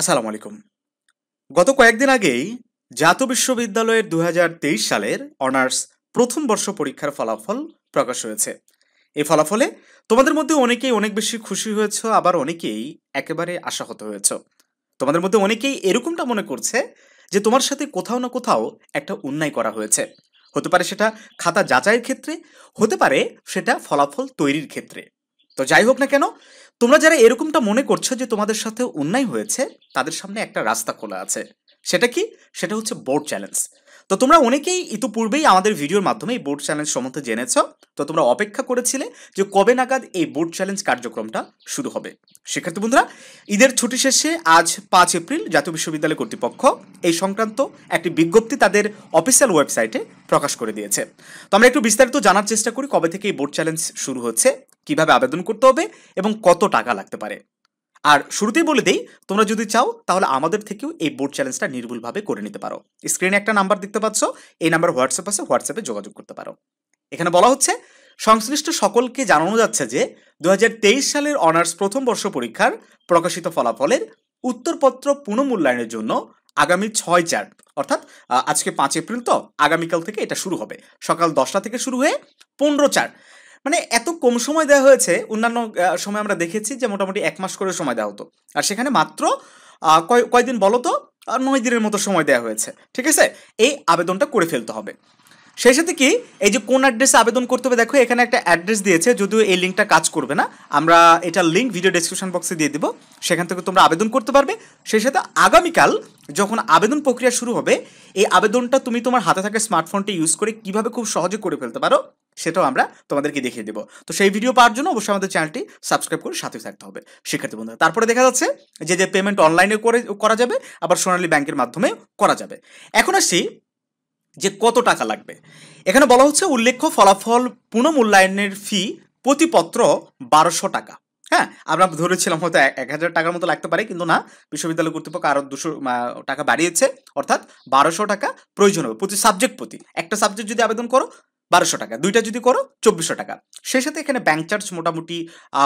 আসসালামু আলাইকুম। গত কয়েকদিন আগেই জাতীয় বিশ্ববিদ্যালয়ের ২০২৩ সালের অনার্স প্রথম বর্ষ পরীক্ষার ফলাফল প্রকাশ হয়েছে। এই ফলাফলে তোমাদের মধ্যে অনেকেই অনেক বেশি খুশি হয়েছ, আবার অনেকেই একেবারে আশাহত হয়েছ। তোমাদের মধ্যে অনেকেই এরকমটা মনে করছে যে তোমার সাথে কোথাও না কোথাও একটা অন্যায় করা হয়েছে। হতে পারে সেটা খাতা যাচাইয়ের ক্ষেত্রে, হতে পারে সেটা ফলাফল তৈরির ক্ষেত্রে। তো যাই হোক না কেন, তোমরা যারা এরকমটা মনে করছো যে তোমাদের সাথে অন্যায় হয়েছে, তাদের সামনে একটা রাস্তা খোলা আছে। সেটা কি? সেটা হচ্ছে বোর্ড চ্যালেঞ্জ। তো তোমরা অনেকেই ইতিপূর্বেই আমাদের ভিডিওর মাধ্যমে এই বোর্ড চ্যালেঞ্জ সম্বন্ধে জেনেছ। তো তোমরা অপেক্ষা করেছিলে যে কবে নাগাদ এই বোর্ড চ্যালেঞ্জ কার্যক্রমটা শুরু হবে। শিক্ষার্থী বন্ধুরা, ঈদের ছুটি শেষে আজ ৫ এপ্রিল জাতীয় বিশ্ববিদ্যালয় কর্তৃপক্ষ এই সংক্রান্ত একটি বিজ্ঞপ্তি তাদের অফিসিয়াল ওয়েবসাইটে প্রকাশ করে দিয়েছে। তো আমরা একটু বিস্তারিত জানার চেষ্টা করি কবে থেকে এই বোর্ড চ্যালেঞ্জ শুরু হচ্ছে, কিভাবে আবেদন করতে হবে এবং কত টাকা লাগতে পারে। আর শুরুতেই বলে দেই, তোমরা যদি চাও তাহলে আমাদের থেকেও এই বোর্ড চ্যালেঞ্জটা নির্ভুলভাবে করে নিতে পারো। স্ক্রিনে একটা নাম্বার দেখতে পাচ্ছ, এই নাম্বার হোয়াটসঅ্যাপ আছে, হোয়াটসঅ্যাপে যোগাযোগ করতে পারো। এখানে বলা হচ্ছে, সংশ্লিষ্ট সকলকে জানানো যাচ্ছে যে ২০২৩ সালের অনার্স প্রথম বর্ষ পরীক্ষার প্রকাশিত ফলাফলের উত্তরপত্র পুনঃমূল্যায়নের জন্য আগামী ৬/৪ অর্থাৎ আজকে ৫ এপ্রিল, তো আগামীকাল থেকে এটা শুরু হবে। সকাল ১০টা থেকে শুরু হয়ে ১৫/৪, মানে এত কম সময় দেওয়া হয়েছে। অন্যান্য সময় আমরা দেখেছি যে মোটামুটি ১ মাস করে সময় দেওয়া হতো, আর সেখানে মাত্র কয়দিন বলো তো, ৯ দিনের মতো সময় দেওয়া হয়েছে। ঠিক আছে, এই আবেদনটা করে ফেলতে হবে। সেই সাথে কি, এই যে কোন অ্যাড্রেসে আবেদন করতে হবে, দেখো এখানে একটা অ্যাড্রেস দিয়েছে, যদিও এই লিঙ্কটা কাজ করবে না। আমরা এটার লিঙ্ক ভিডিও ডেসক্রিপশন বক্সে দিয়ে দিব, সেখান থেকে তোমরা আবেদন করতে পারবে। সেই সাথে আগামীকাল যখন আবেদন প্রক্রিয়া শুরু হবে, এই আবেদনটা তুমি তোমার হাতে থাকা স্মার্টফোনটি ইউজ করে কিভাবে খুব সহজে করে ফেলতে পারো সেটাও আমরা তোমাদেরকে দেখিয়ে দেবো। তো সেই ভিডিও পাওয়ার জন্য অবশ্যই আমাদের চ্যানেলটি সাবস্ক্রাইব করে সাথে থাকতে হবে শিক্ষার্থী বন্ধুরা। তারপরে দেখা যাচ্ছে যে পেমেন্ট অনলাইনে করা যাবে, আবার সোনালী ব্যাংকের মাধ্যমে করা যাবে। এখন আসি যে কত টাকা লাগবে। এখানে বলা হচ্ছে, উল্লেখ্য ফলাফল পুনঃমূল্যায়নের ফি প্রতিপত্র ১২০০ টাকা। হ্যাঁ, আমরা ধরেছিলাম হয়তো ১,০০০ টাকার মতো লাগতে পারে, কিন্তু না, বিশ্ববিদ্যালয় কর্তৃপক্ষ আরও ২০০ টাকা বাড়িয়েছে, অর্থাৎ ১২০০ টাকা প্রয়োজন হবে প্রতি সাবজেক্ট প্রতি। একটা সাবজেক্ট যদি আবেদন করো ১২০০ টাকা, দুইটা যদি করো ২৪০০ টাকা। সেই সাথে এখানে ব্যাংক চার্জ মোটামুটি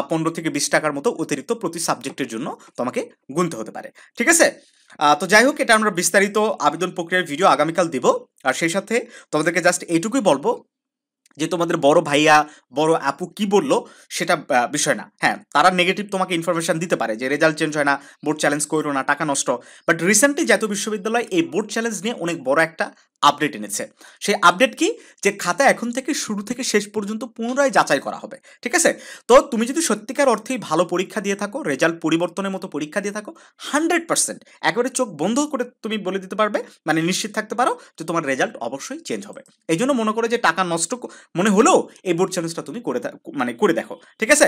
১৫ থেকে ২০ টাকার মতো অতিরিক্ত প্রতি সাবজেক্টের জন্য তোমাকে গুনতে হতে পারে। ঠিক আছে, তো যাই হোক, এটা আমরা বিস্তারিত আবেদন প্রক্রিয়ার ভিডিও আগামীকাল দিব। আর সেই সাথে তোমাদেরকে জাস্ট এইটুকুই বলবো যে তোমাদের বড় ভাইয়া বড় আপু কি বললো সেটা বিষয় না। হ্যাঁ, তারা নেগেটিভ তোমাকে ইনফরমেশন দিতে পারে যে রেজাল্ট চেঞ্জ হয় না, বোর্ড চ্যালেঞ্জ করো না, টাকা নষ্ট। বাট রিসেন্টলি জাতীয় বিশ্ববিদ্যালয় এই বোর্ড চ্যালেঞ্জ নিয়ে অনেক বড় একটা আপডেট এনেছে। সেই আপডেট কি, যে খাতা এখন থেকে শুরু থেকে শেষ পর্যন্ত পুনরায় যাচাই করা হবে। ঠিক আছে, তো তুমি যদি সত্যিকার অর্থেই ভালো পরীক্ষা দিয়ে থাকো, রেজাল্ট পরিবর্তনের মতো পরীক্ষা দিয়ে থাকো, 100% একেবারে চোখ বন্ধ করে তুমি বলে দিতে পারবে, মানে নিশ্চিত থাকতে পারো যে তোমার রেজাল্ট অবশ্যই চেঞ্জ হবে। এই জন্য মনে করে যে টাকা নষ্ট মনে হলেও এই বোর্ড চ্যালেঞ্জটা তুমি করে দেখো। ঠিক আছে,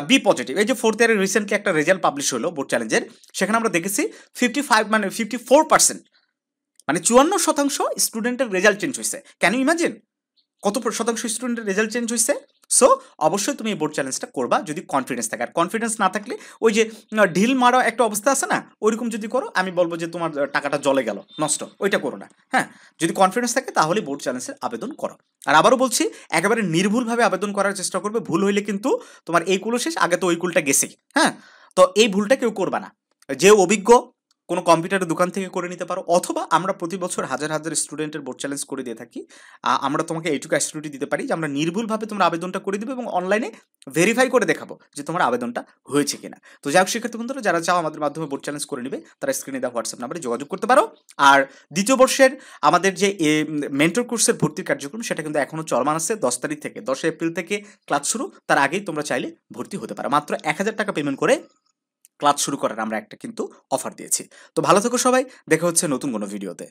বি পজিটিভ। এই যে ফোর্থ ইয়ারের রিসেন্টলি একটা রেজাল্ট পাবলিশ হলো বোর্ড চ্যালেঞ্জের, সেখানে আমরা দেখেছি 54%, মানে 54% স্টুডেন্টের রেজাল্ট চেঞ্জ হয়েছে। ক্যান ইউ ইমাজিন কত শতাংশ স্টুডেন্টের রেজাল্ট চেঞ্জ হয়েছে? সো অবশ্যই তুমি এই বোর্ড চ্যালেঞ্জটা করবা যদি কনফিডেন্স থাকে। আর কনফিডেন্স না থাকলে ওই যে ঢিল মারা একটা অবস্থা আছে না, ওইরকম যদি করো, আমি বলবো যে তোমার টাকাটা জলে গেল, নষ্ট, ওইটা করো না। হ্যাঁ, যদি কনফিডেন্স থাকে তাহলে বোর্ড চ্যালেঞ্জের আবেদন করো। আর আবারও বলছি, একেবারে নির্ভুলভাবে আবেদন করার চেষ্টা করবে। ভুল হইলে কিন্তু তোমার এই কুলো শেষ, আগে তো ওই কুলটা গেছেই। হ্যাঁ, তো এই ভুলটা কেউ করবা না। যে অভিজ্ঞ, কোনো কম্পিউটারের দোকান থেকে করে নিতে পারো, অথবা আমরা প্রতি বছর হাজার হাজার স্টুডেন্টের বোর্ড চ্যালেঞ্জ করে দিয়ে থাকি। আমরা তোমাকে এইটুকু অ্যাসিউরিটি দিতে পারি যে আমরা নির্ভুলভাবে তোমরা আবেদনটা করে দেবো এবং অনলাইনে ভেরিফাই করে দেখাবো যে তোমার আবেদনটা হয়েছে কিনা। তো যাই হোক শিক্ষার্থী বন্ধুরা, যারা চাও আমাদের মাধ্যমে বোর্ড চ্যালেঞ্জ করে নেবে, তারা স্ক্রিনে দেওয়া হোয়াটসঅ্যাপ নাম্বারে যোগাযোগ করতে পারো। আর দ্বিতীয় বর্ষের আমাদের যে মেন্টর কোর্সের ভর্তির কার্যক্রম, সেটা কিন্তু এখনও চলমান আছে। 10 তারিখ থেকে 10 এপ্রিল থেকে ক্লাস শুরু, তার আগেই তোমরা চাইলে ভর্তি হতে পারো। মাত্র ১,০০০ টাকা পেমেন্ট করে ক্লাস শুরু করার আমরা একটা কিন্তু অফার দিয়েছি। তো ভালো থেকো সবাই, দেখা হচ্ছে নতুন কোনো ভিডিওতে।